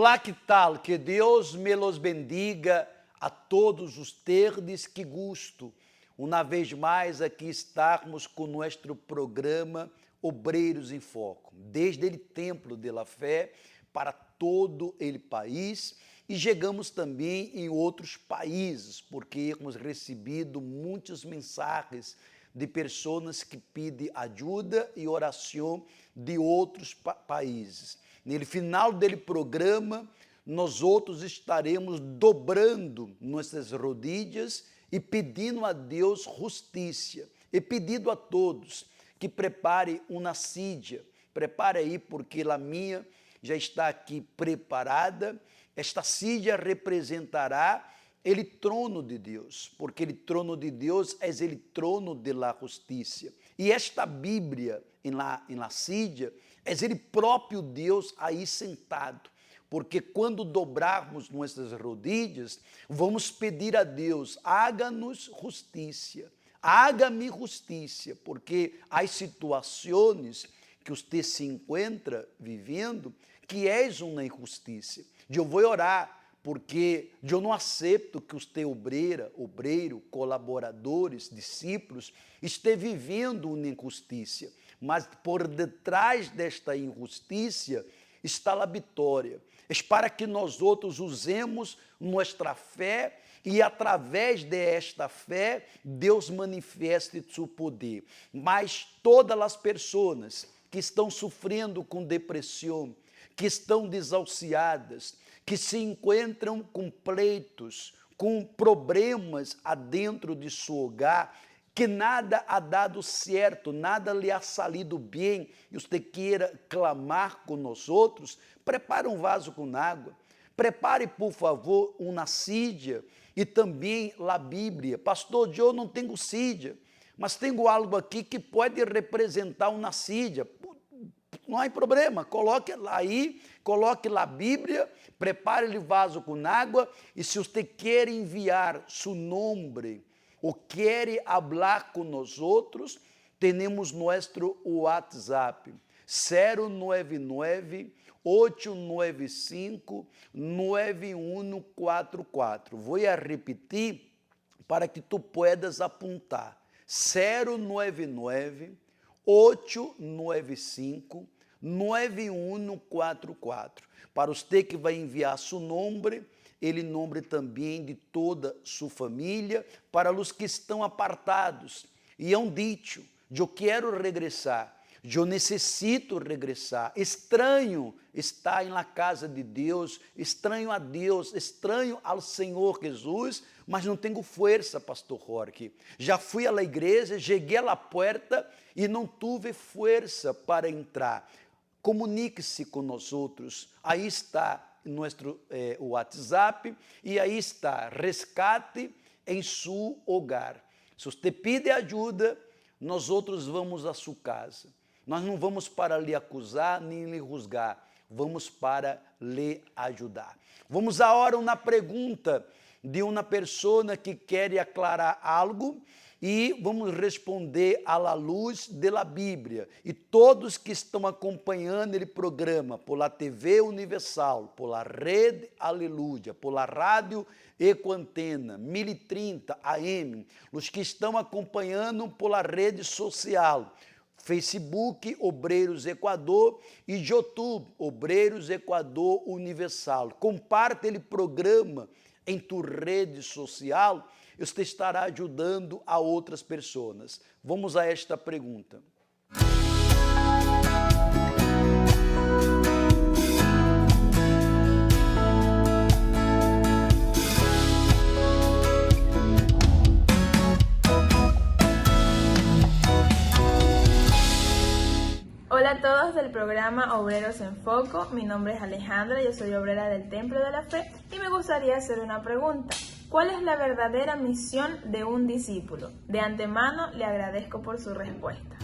Olá, que tal? Que Deus me los bendiga a todos os terdes que gusto. Uma vez mais aqui estarmos com nosso programa Obreiros em Foco, desde o Templo de la Fé para todo o país e chegamos também em outros países, porque hemos recebido muitas mensagens de pessoas que pedem ajuda e oração de outros países. No final do programa, nós outros estaremos dobrando nossas rodilhas e pedindo a Deus justiça. E pedindo a todos que prepare uma sídia. Prepare aí, porque a minha já está aqui preparada. Esta sídia representará o trono de Deus, porque o trono de Deus é o trono de la justiça. E esta Bíblia em la sídia é o próprio Deus aí sentado, porque quando dobrarmos nossas rodilhas, vamos pedir a Deus, haga-nos justiça, haga-me justiça, porque há situações que você se encontra vivendo que é uma injustiça. Eu vou orar, porque eu não aceito que você, obreiro, colaboradores, discípulos, esteja vivendo uma injustiça, mas por detrás desta injustiça está a vitória. É para que nós outros usemos nossa fé e através desta fé Deus manifeste seu poder. Mas todas as pessoas que estão sofrendo com depressão, que estão desahuciadas, que se encontram com pleitos, com problemas adentro de seu hogar, que nada ha dado certo, nada lhe ha salido bem, e você queira clamar com nós outros, prepare um vaso com água, prepare, por favor, uma sídia e também a Bíblia. Pastor, eu não tenho sídia, mas tenho algo aqui que pode representar uma sídia. Não há problema, coloque lá aí, coloque lá a Bíblia, prepare o vaso com água, e se você quer enviar seu nome ou quer falar com nós outros, temos nosso WhatsApp, 099-895-9144. Vou repetir para que tu puedas apontar, 099-895-9144. Para você que vai enviar seu nome, nome também de toda sua família, para os que estão apartados. E é dito, eu quero regressar, eu necessito regressar, estranho estar na casa de Deus, estranho a Deus, estranho ao Senhor Jesus, mas não tenho força, pastor Jorge. Já fui à igreja, cheguei à porta e não tive força para entrar. Comunique-se com nós outros, aí está nosso WhatsApp, e aí está, resgate em seu hogar. Se você pede ajuda, nós outros vamos à sua casa. Nós não vamos para lhe acusar, nem lhe juzgar, vamos para lhe ajudar. Vamos agora uma pergunta de uma pessoa que quer aclarar algo, e vamos responder à luz da Bíblia. E todos que estão acompanhando o programa por la TV Universal, por la Rede Aleluia, por la Rádio Ecoantena 1030 AM, os que estão acompanhando por la rede social, Facebook Obreiros Equador e YouTube Obreiros Equador Universal. Compartilhe o programa em tua rede social, você estará ajudando a outras pessoas. Vamos a esta pergunta. Hola a todos del programa Obreros en Foco, mi nombre es Alejandra, yo soy obrera del Templo de la Fe y me gustaría hacer una pregunta. ¿Cuál es la verdadera misión de un discípulo? De antemano le agradezco por su respuesta.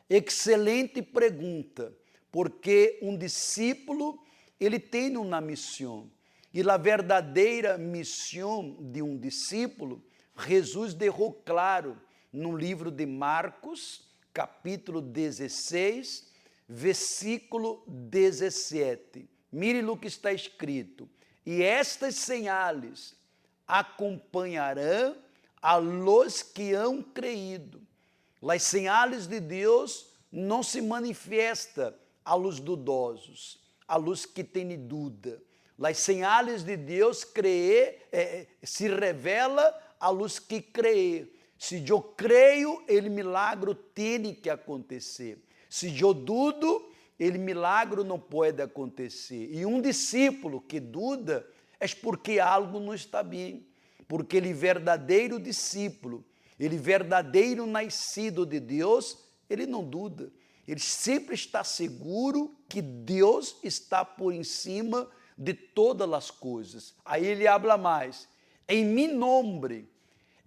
Excelente pergunta, porque um discípulo ele tem uma missão. E a verdadeira missão de um discípulo, Jesus deixou claro no livro de Marcos, capítulo 16, versículo 17. Mire o que está escrito. E estas señales acompanharão a los que han creído. As señales de Deus não se manifestam a los dudosos, a los que têm dúvida. As señales de Deus se revela a los que creem. Se eu creio, o milagre tem que acontecer. Se eu dudo, o milagre não pode acontecer. E um discípulo que duda é porque algo não está bem. Porque ele verdadeiro discípulo, ele verdadeiro nascido de Deus, ele não duda. Ele sempre está seguro que Deus está por em cima de todas as coisas. Aí ele habla mais. Em mi nombre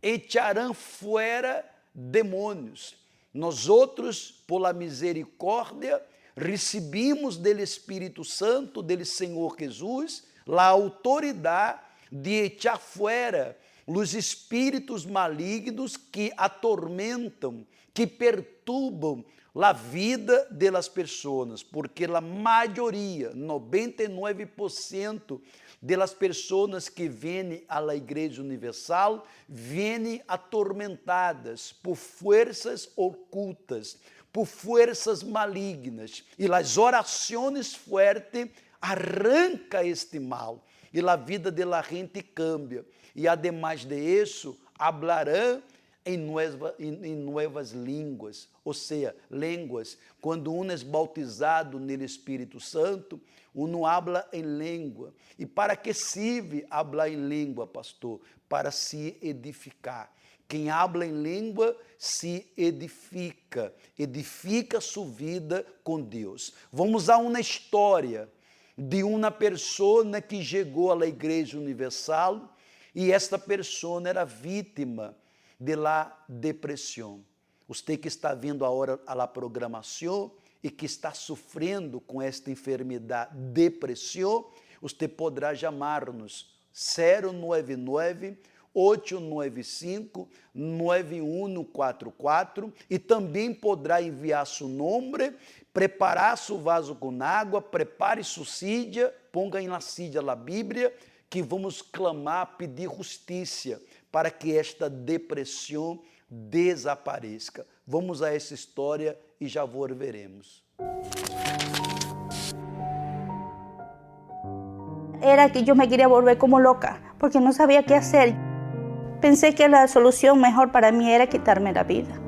echarão fora demônios. Nós outros, por la misericórdia, recebimos do Espírito Santo, do Senhor Jesus, a autoridade de echar fora os espíritos malignos que atormentam, que perturbam a vida das pessoas, porque a maioria, 99% das pessoas que vêm à Igreja Universal, vêm atormentadas por forças ocultas, por forças malignas, e as orações fortes arrancam este mal, e a vida de la gente cambia, e ademais de isso, hablarão em novas línguas, ou seja, línguas. Quando um é bautizado no Espírito Santo, um habla em língua. E para que serve hablar em língua, pastor? Para se edificar. Quem habla em língua se edifica, edifica sua vida com Deus. Vamos a uma história de uma pessoa que chegou à Igreja Universal e esta pessoa era vítima de la depressão. Você que está vendo agora a programação e que está sofrendo com esta enfermidade, depressão, você poderá chamar-nos 099 895 9144 e também poderá enviar seu nome, preparar seu vaso com água, prepare sua sídia, ponga na sídia a Bíblia, que vamos clamar, pedir justiça para que esta depressão desapareça. Vamos a essa história e já volveremos. Era que yo me quería volver como loca, porque no sabía qué hacer. Pensé que la solución mejor para mí era quitarme la vida.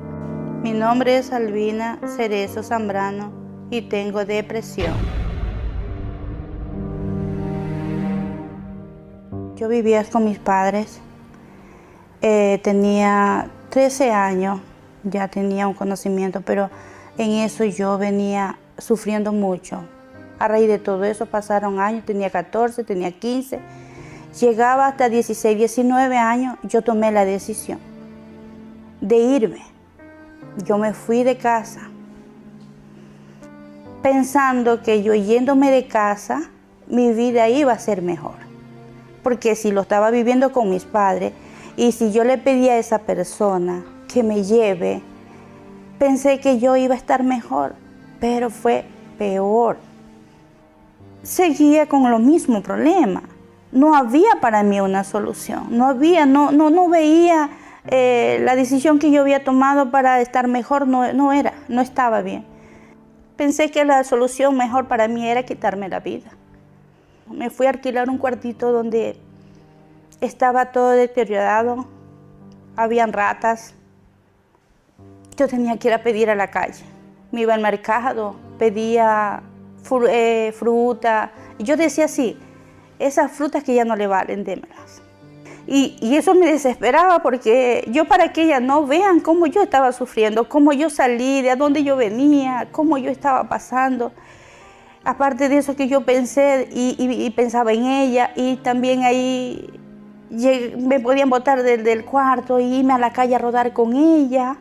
Mi nombre es Albina Cerezo Zambrano y tengo depresión. Yo vivía con mis padres, tenía 13 años, ya tenía un conocimiento, pero en eso yo venía sufriendo mucho. A raíz de todo eso pasaron años, tenía 14, tenía 15, llegaba hasta 16, 19 años, yo tomé la decisión de irme. Yo me fui de casa, pensando que yo yéndome de casa, mi vida iba a ser mejor. Porque si lo estaba viviendo con mis padres y si yo le pedía a esa persona que me lleve, pensé que yo iba a estar mejor, pero fue peor. Seguía con los mismos problemas. No había para mí una solución. No veía la decisión que yo había tomado para estar mejor, no estaba bien. Pensé que la solución mejor para mí era quitarme la vida. Me fui a alquilar un cuartito donde estaba todo deteriorado, habían ratas. Yo tenía que ir a pedir a la calle. Me iba al mercado, pedía fruta. Y yo decía así, esas frutas que ya no le valen, démelas. Y eso me desesperaba porque yo, para que ellas no vean cómo yo estaba sufriendo, cómo yo salí, de dónde yo venía, cómo yo estaba pasando. Aparte de eso que yo pensé y pensaba en ella, y también ahí me podían botar del cuarto y irme a la calle a rodar con ella.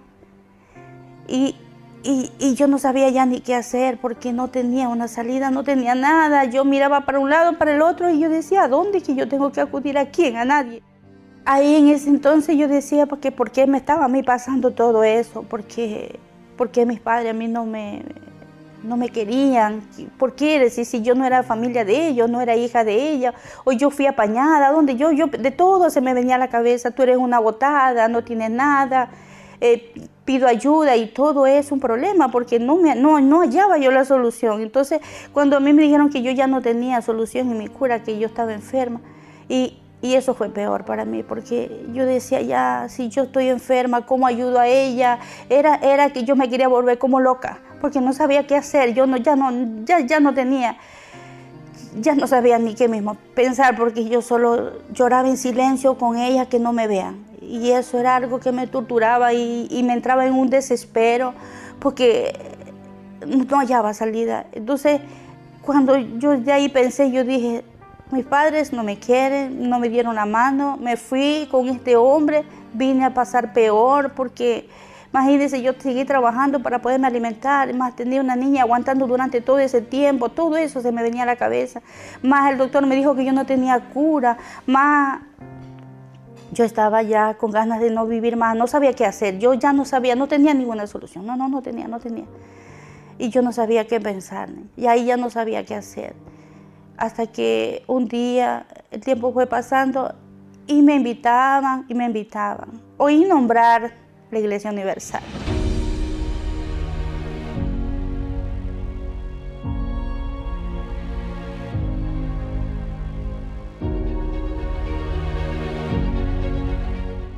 Y Y yo no sabía ya ni qué hacer porque no tenía una salida, no tenía nada. Yo miraba para un lado, para el otro y yo decía, ¿a dónde que yo tengo que acudir? ¿A quién? A nadie. Ahí en ese entonces yo decía, porque ¿por qué me estaba a mí pasando todo eso? Porque mis padres a mí no me querían. ¿Por qué? Si yo no era familia de ellos, no era hija de ella, o yo fui apañada, donde yo de todo se me venía a la cabeza, tú eres una botada, no tienes nada. Pido ayuda y todo es un problema porque no hallaba yo la solución. Entonces, cuando a mí me dijeron que yo ya no tenía solución en mi cura, que yo estaba enferma, y eso fue peor para mí porque yo decía, ya, si yo estoy enferma, ¿cómo ayudo a ella? Era que yo me quería volver como loca porque no sabía qué hacer, ya no sabía ni qué mismo pensar porque yo solo lloraba en silencio con ella, que no me vean. Y eso era algo que me torturaba y me entraba en un desespero porque no hallaba salida. Entonces, cuando yo de ahí pensé, yo dije, mis padres no me quieren, no me dieron la mano, me fui con este hombre, vine a pasar peor porque, imagínense, yo seguí trabajando para poderme alimentar, más tenía una niña aguantando durante todo ese tiempo, todo eso se me venía a la cabeza. Más el doctor me dijo que yo no tenía cura, más yo estaba ya con ganas de no vivir más, no sabía qué hacer, yo ya no sabía, no tenía ninguna solución, no tenía. Y yo no sabía qué pensar, y ahí ya no sabía qué hacer. Hasta que un día el tiempo fue pasando y me invitaban. Oí nombrar la Iglesia Universal.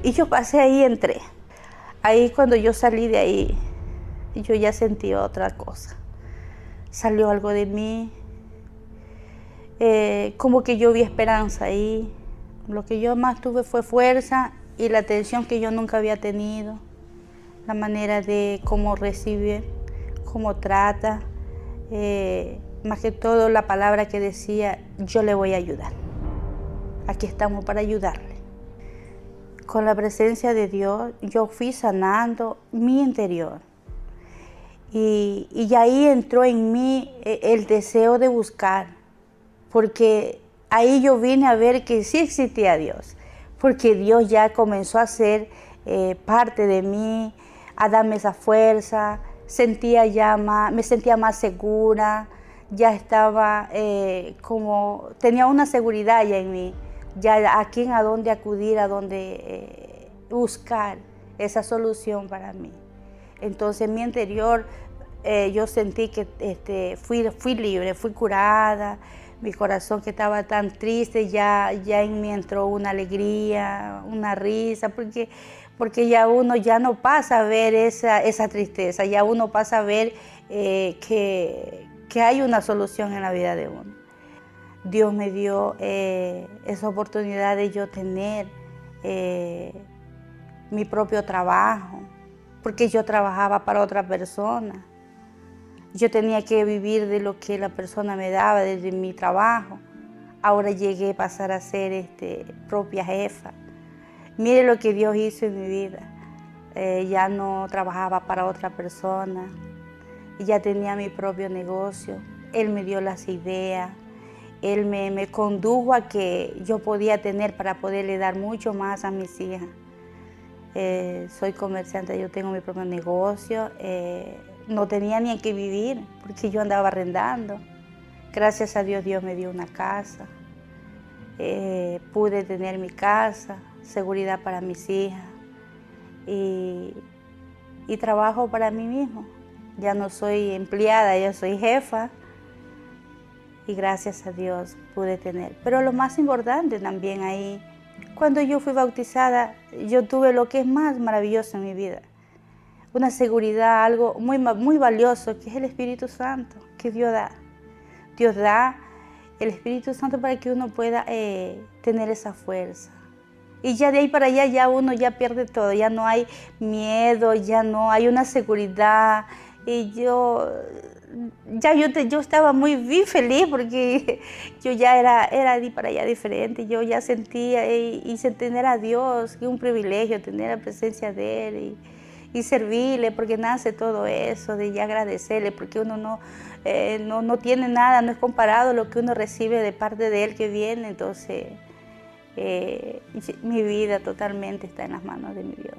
Y yo pasé ahí, entré. Ahí cuando yo salí de ahí, yo ya sentí otra cosa. Salió algo de mí, como que yo vi esperanza ahí. Lo que yo más tuve fue fuerza y la atención que yo nunca había tenido. La manera de cómo recibe, cómo trata. Más que todo la palabra que decía, yo le voy a ayudar. Aquí estamos para ayudarle. Con la presencia de Dios, yo fui sanando mi interior. Y ahí entró en mí el deseo de buscar, porque ahí yo vine a ver que sí existía Dios, porque Dios ya comenzó a ser parte de mí, a darme esa fuerza, me sentía más segura, ya estaba tenía una seguridad ya en mí, ya a quién, a dónde acudir, a dónde buscar esa solución para mí. Entonces en mi interior yo sentí que fui libre, fui curada, mi corazón que estaba tan triste, ya en mí entró una alegría, una risa, porque ya uno ya no pasa a ver esa tristeza, ya uno pasa a ver que hay una solución en la vida de uno. Dios me dio esa oportunidad de yo tener mi propio trabajo, porque yo trabajaba para otra persona. Yo tenía que vivir de lo que la persona me daba desde mi trabajo. Ahora llegué a pasar a ser propia jefa. Mire lo que Dios hizo en mi vida. Ya no trabajaba para otra persona, ya tenía mi propio negocio. Él me dio las ideas, Él me condujo a que yo podía tener para poderle dar mucho más a mis hijas. Soy comerciante, yo tengo mi propio negocio. No tenía ni en qué vivir porque yo andaba arrendando. Gracias a Dios, Dios me dio una casa. Pude tener mi casa, seguridad para mis hijas y trabajo para mí mismo. Ya no soy empleada, ya soy jefa y gracias a Dios pude tener. Pero lo más importante también ahí, cuando yo fui bautizada, yo tuve lo que es más maravilloso en mi vida. Una seguridad, algo muy, muy valioso, que es el Espíritu Santo, que Dios da. Dios da el Espíritu Santo para que uno pueda tener esa fuerza. Y ya de ahí para allá ya uno ya pierde todo, ya no hay miedo, ya no hay una seguridad. Y yo estaba muy bien feliz porque yo ya era de para allá diferente. Yo ya sentía y tener a Dios, que es un privilegio tener la presencia de Él. y servirle, porque nace todo eso, de ya agradecerle, porque uno no tiene nada, no es comparado lo que uno recibe de parte de Él que viene. Entonces, mi vida totalmente está en las manos de mi Dios.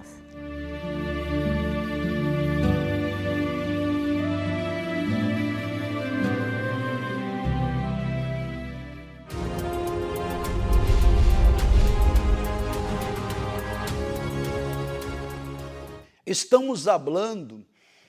Estamos hablando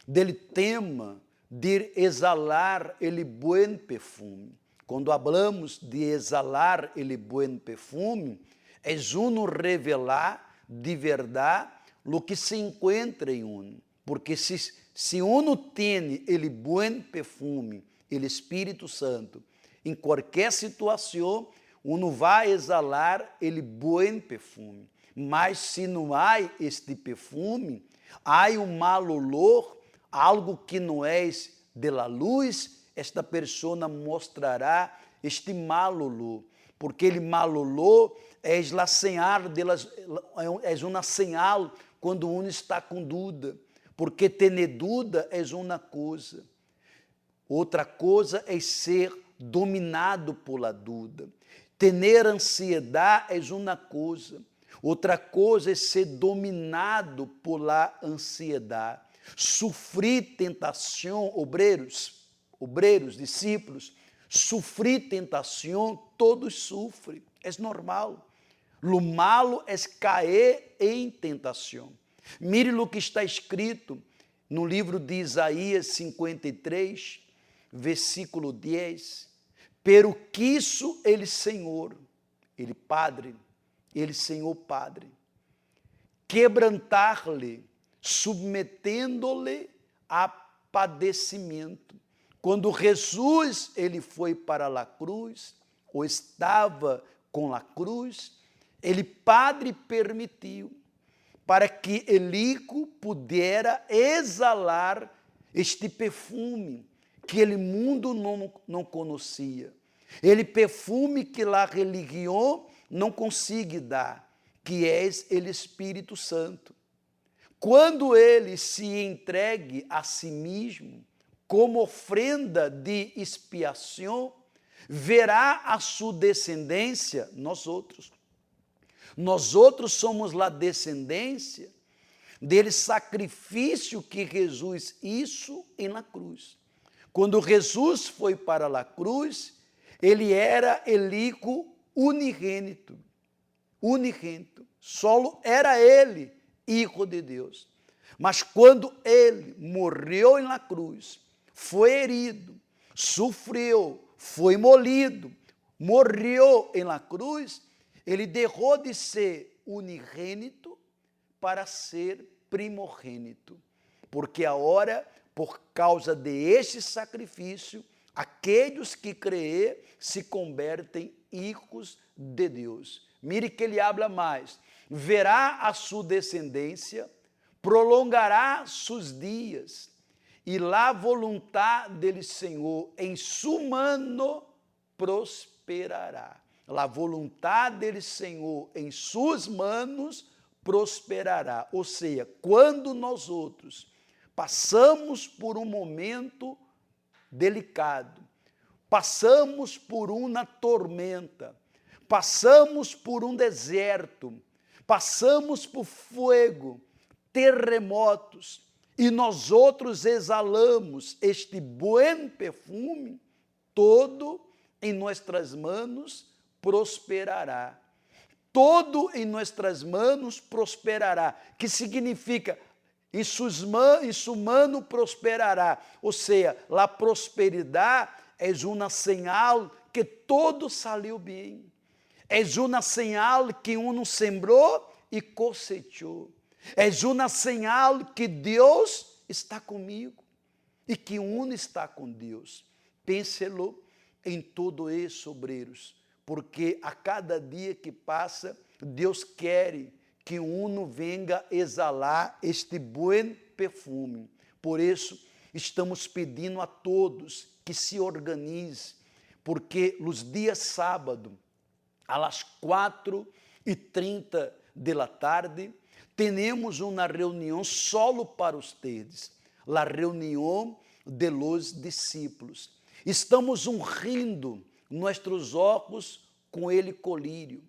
del tema de exalar el buen perfume. Quando hablamos de exalar el buen perfume, é uno revelar de verdade lo que se encontra em uno. Porque se uno tem el buen perfume, el Espírito Santo, em qualquer situação, uno vai exalar el buen perfume. Mas se não há este perfume, há um mau olor, algo que não é de la luz, esta pessoa mostrará este mau olor, porque ele mau olor é uma señal quando uno está com dúvida, porque ter dúvida é uma coisa, outra coisa é ser dominado pela dúvida. Ter ansiedade é uma coisa, outra coisa é ser dominado pela ansiedade. Sofrer tentação, obreiros, discípulos, sofrer tentação, todos sofrem, é normal. Lo malo é cair em tentação. Mire o que está escrito no livro de Isaías 53, versículo 10. Pero quiso ele Senhor, ele Padre, ele Senhor Padre, quebrantar-lhe, submetendo-lhe a padecimento. Quando Jesus ele foi para a cruz, ou estava com a cruz, ele Padre permitiu para que Elico pudera exalar este perfume que ele mundo não conhecia. Ele perfume que a religião não consegue dar, que é o Espírito Santo. Quando ele se entregue a si mesmo como ofrenda de expiação, verá a sua descendência, nós outros. Nós outros somos a descendência dele sacrifício que Jesus hizo em la cruz. Quando Jesus foi para a cruz, ele era el hijo unigênito, só era ele, Hijo de Deus. Mas quando ele morreu na cruz, foi herido, sofreu, foi molido, morreu na cruz, ele deixou de ser unigênito para ser primogênito. Porque agora, por causa de este sacrifício, aqueles que creem se convertem hijos de Deus. Mire que ele habla mais. Verá a sua descendência, prolongará seus dias, e la vontade dele Senhor em sua mano prosperará. La vontade dele Senhor em suas manos prosperará. Ou seja, quando nós outros passamos por um momento delicado, passamos por uma tormenta, passamos por um deserto, passamos por fogo, terremotos, e nós outros exalamos este bom perfume, todo em nossas manos prosperará. Todo em nossas manos prosperará, que significa em sua mano prosperará. Ou seja, a prosperidade é uma señal que todo saiu bem. É uma señal que uno sembrou e cosechou. É uma señal que Deus está comigo e que uno está com Deus. Pense-lo em todo isso, obreiros, porque a cada dia que passa, Deus quer que uno venga exalar este bom perfume. Por isso, estamos pedindo a todos que se organizem, porque os dias sábado, às 4:30 da tarde, Temos uma reunião solo para ustedes, a reunião de los discípulos. Estamos ungindo nossos olhos com ele colírio.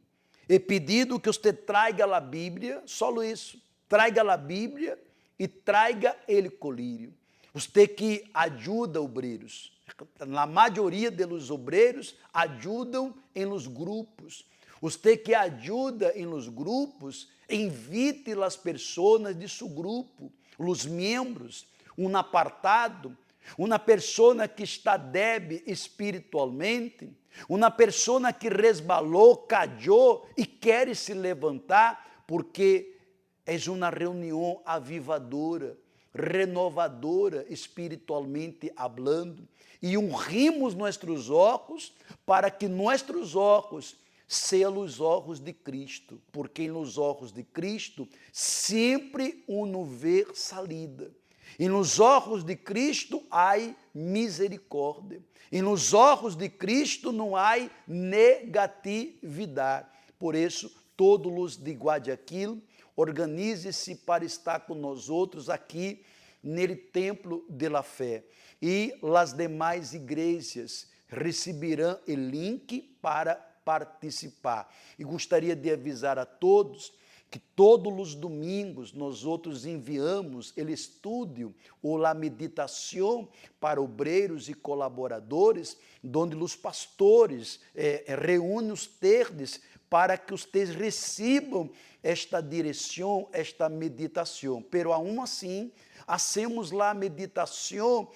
He pedido que você traga a Bíblia, só isso, traga a Bíblia e traga ele colírio. Você que ajuda obreiros, na maioria dos obreiros ajudam em los grupos. Você que ajuda em los grupos, invite as pessoas de seu grupo, os membros, um apartado, uma pessoa que está débil espiritualmente, uma pessoa que resbalou, caiu e quer se levantar, porque é uma reunião avivadora, renovadora espiritualmente hablando, e ungimos nossos olhos para que nossos olhos sejam os olhos de Cristo, porque nos olhos de Cristo sempre uno vê salida. E nos olhos de Cristo há misericórdia. E nos olhos de Cristo não há negatividade. Por isso, todos os de Guayaquil, organize-se para estar com nós outros aqui nele templo de la fé. E as demais igrejas receberão o link para participar. E gostaria de avisar a todos que todos os domingos nós outros enviamos o estudo ou a meditação para obreiros e colaboradores, onde os pastores reúnem os terdes para que vocês recebam esta direção, esta meditação. Pero aún assim, hacemos lá a meditação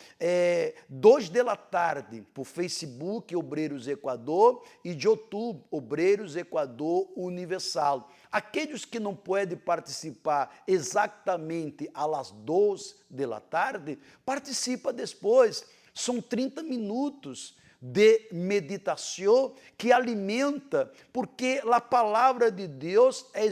2 da tarde, por Facebook Obreiros Equador e de YouTube Obreiros Equador Universal. Aqueles que não podem participar exatamente às 2 da tarde, participa depois. São 30 minutos de meditação que alimenta, porque a palavra de Deus é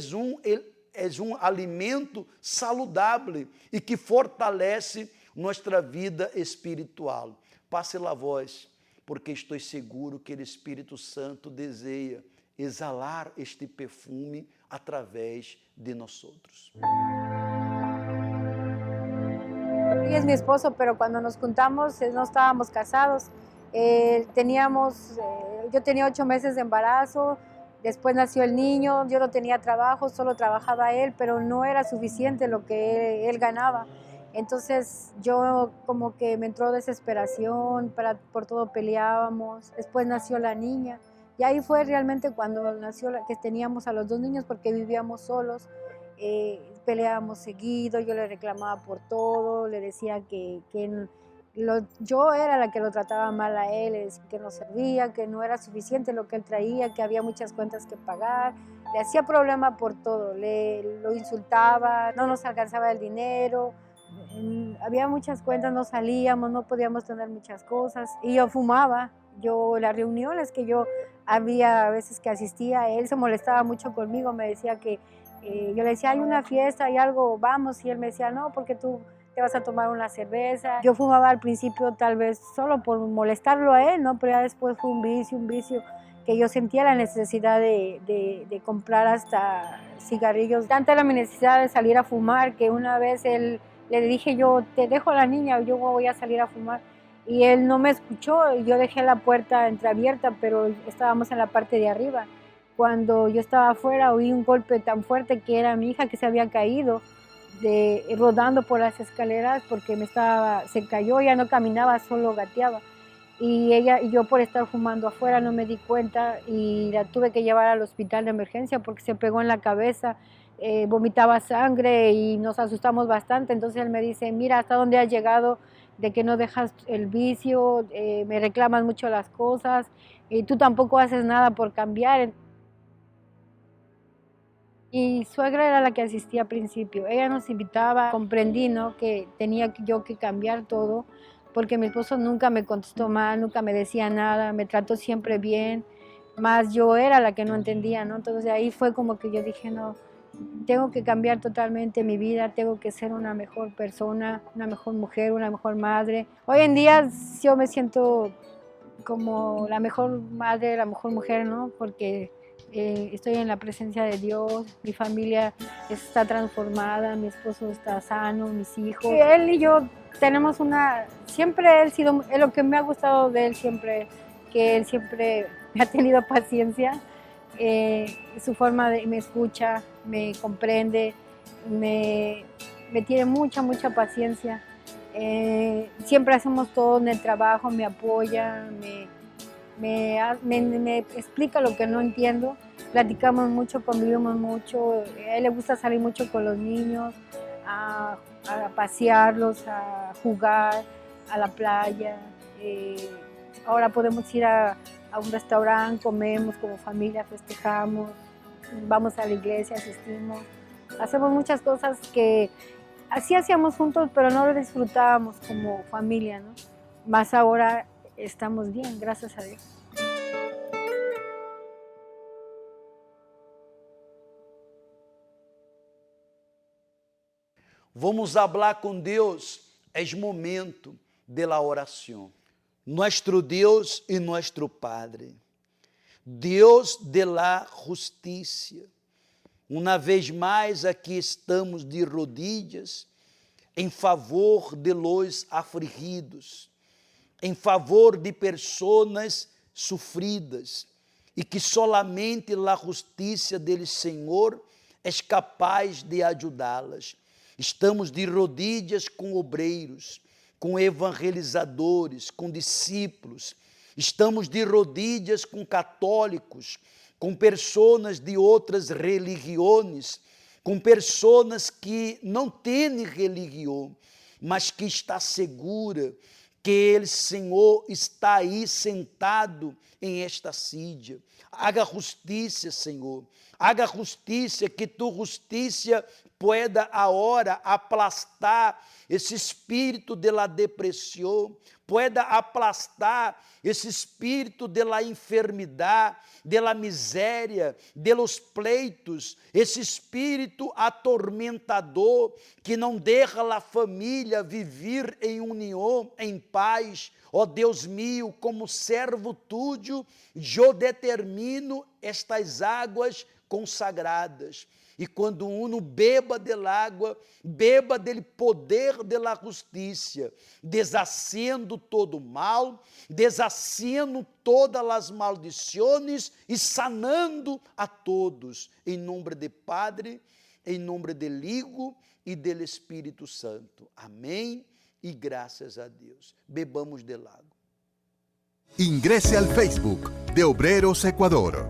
um alimento saludável e que fortalece nossa vida espiritual. Passe a voz, porque estou seguro que o Espírito Santo deseja exalar este perfume através de nós outros. Y es mi esposo, pero cuando nos juntamos no estábamos casados. Yo tenía 8 meses de embarazo, después nació el niño, yo no tenía trabajo, solo trabajaba él, pero no era suficiente lo que él ganaba. Entonces yo como que me entró desesperación, por todo peleábamos, después nació la niña. Y ahí fue realmente cuando nació, que teníamos a los 2 niños porque vivíamos solos, peleábamos seguido, yo le reclamaba por todo, le decía que yo era la que lo trataba mal a él, le decía que no servía, que no era suficiente lo que él traía, que había muchas cuentas que pagar, le hacía problema por todo, lo insultaba, no nos alcanzaba el dinero, había muchas cuentas, no salíamos, no podíamos tener muchas cosas, y yo fumaba. Las reuniones que yo había veces que asistía, él se molestaba mucho conmigo, me decía que, yo le decía, hay una fiesta, hay algo, vamos, y él me decía, no, porque tú te vas a tomar una cerveza. Yo fumaba al principio tal vez solo por molestarlo a él, ¿no? Pero ya después fue un vicio, que yo sentía la necesidad de comprar hasta cigarrillos. Tanta era mi necesidad de salir a fumar que una vez le dije yo, te dejo a la niña, yo voy a salir a fumar. Y él no me escuchó, yo dejé la puerta entreabierta, pero estábamos en la parte de arriba. Cuando yo estaba afuera oí un golpe tan fuerte que era mi hija que se había caído, rodando por las escaleras porque se cayó, ya no caminaba, solo gateaba. Y yo por estar fumando afuera no me di cuenta y la tuve que llevar al hospital de emergencia porque se pegó en la cabeza, vomitaba sangre y nos asustamos bastante. Entonces él me dice, mira, ¿hasta dónde has llegado? De que no dejas el vicio, me reclaman mucho las cosas y tú tampoco haces nada por cambiar. Mi suegra era la que asistía al principio, ella nos invitaba, comprendí, ¿no?, que tenía yo que cambiar todo, porque mi esposo nunca me contestó mal, nunca me decía nada, me trató siempre bien, más yo era la que no entendía, ¿no? Entonces ahí fue como que yo dije, no, tengo que cambiar totalmente mi vida, tengo que ser una mejor persona, una mejor mujer, una mejor madre. Hoy en día yo me siento como la mejor madre, la mejor mujer, ¿no? Porque estoy en la presencia de Dios, mi familia está transformada, mi esposo está sano, mis hijos. Él y yo tenemos siempre él sido, lo que me ha gustado de él siempre, que él siempre me ha tenido paciencia, su forma me escucha, me comprende, me tiene mucha paciencia. Siempre hacemos todo en el trabajo, me apoya, me explica lo que no entiendo. Platicamos mucho, convivimos mucho. A él le gusta salir mucho con los niños, a pasearlos, a jugar, a la playa. Ahora podemos ir a un restaurante, comemos como familia, festejamos, vamos a la iglesia, asistimos. Hacemos muchas cosas que así hacíamos juntos, pero no lo disfrutábamos como familia, ¿no? Más ahora estamos bien, gracias a Dios. Vamos hablar com Deus, é momento de la oração. Nuestro Deus e nuestro Padre, Deus de la justiça. Uma vez mais aqui estamos de rodilhas em favor de los afligidos, em favor de pessoas sofridas e que solamente a justiça do Senhor é capaz de ajudá-las. Estamos de rodilhas com obreiros, com evangelizadores, com discípulos. Estamos de rodilhas com católicos, com pessoas de outras religiões, com pessoas que não têm religião, mas que está segura que o Senhor está aí sentado em esta sídia. Haga justiça, Senhor. Haga justiça, que tu justiça pueda agora aplastar esse espírito de la depressão, pueda aplastar esse espírito de la enfermidade, de la miséria, de los pleitos, esse espírito atormentador que não deixa a família viver em união, em paz. Ó Deus meu, como servo tuyo, eu determino estas águas consagradas. E quando uno beba del água, beba del poder de la justiça, deshaciendo todo mal, deshaciendo todas as maldições e sanando a todos. Em nome de Padre, em nome del Hijo e del Espírito Santo. Amém e graças a Deus. Bebamos del água. Ingrese al Facebook de Obreros Ecuador.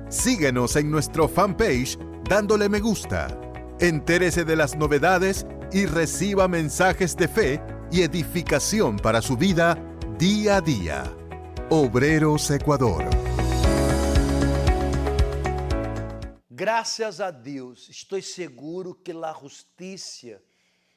Síguenos en nuestro fanpage dándole me gusta. Entérese de las novedades y reciba mensajes de fe y edificación para su vida día a día. Obreros Ecuador. Graças a Deus, estou seguro que a justiça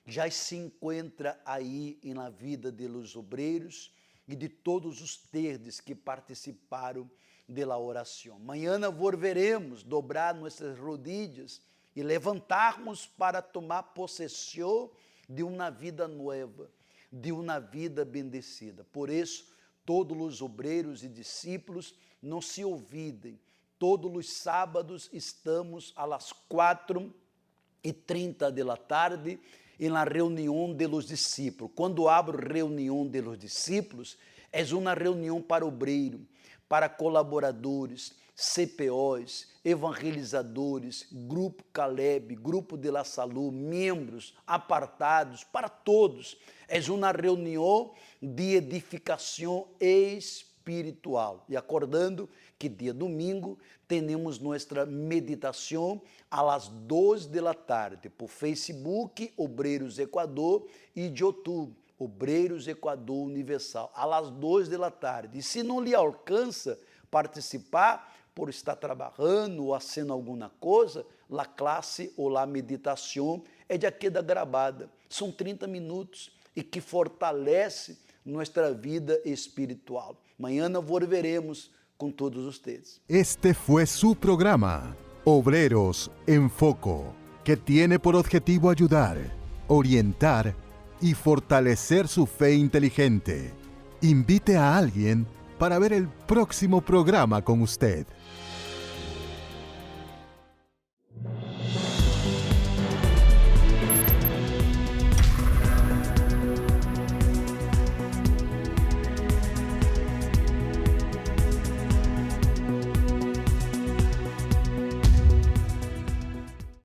já se encontra aí na vida dos obreiros e de todos os terdes que participaram da oração. Amanhã volveremos dobrar nossas rodilhas e levantarmos para tomar possessão de uma vida nova, de uma vida bendecida. Por isso, todos os obreiros e discípulos não se olvidem. Todos os sábados estamos às 4:30 da tarde na reunião dos discípulos. Quando abro reunião dos discípulos, é uma reunião para obreiro, para colaboradores, CPOs, evangelizadores, Grupo Caleb, Grupo de la Salud, membros, apartados, para todos. É uma reunião de edificação espiritual. E acordando que dia domingo temos nossa meditação às 2 da tarde, por Facebook, Obreiros Equador, e de YouTube, Obreiros Equador Universal, às 2 da tarde. E se não lhe alcança participar, por estar trabalhando ou fazendo alguma coisa, a classe ou a meditação é de aqui da gravada. São 30 minutos e que fortalece nossa vida espiritual. Amanhã volveremos com todos ustedes. Este fue su programa, Obreros en Foco, que tiene por objetivo ayudar, orientar y fortalecer su fe inteligente. Invite a alguien para ver el próximo programa con usted.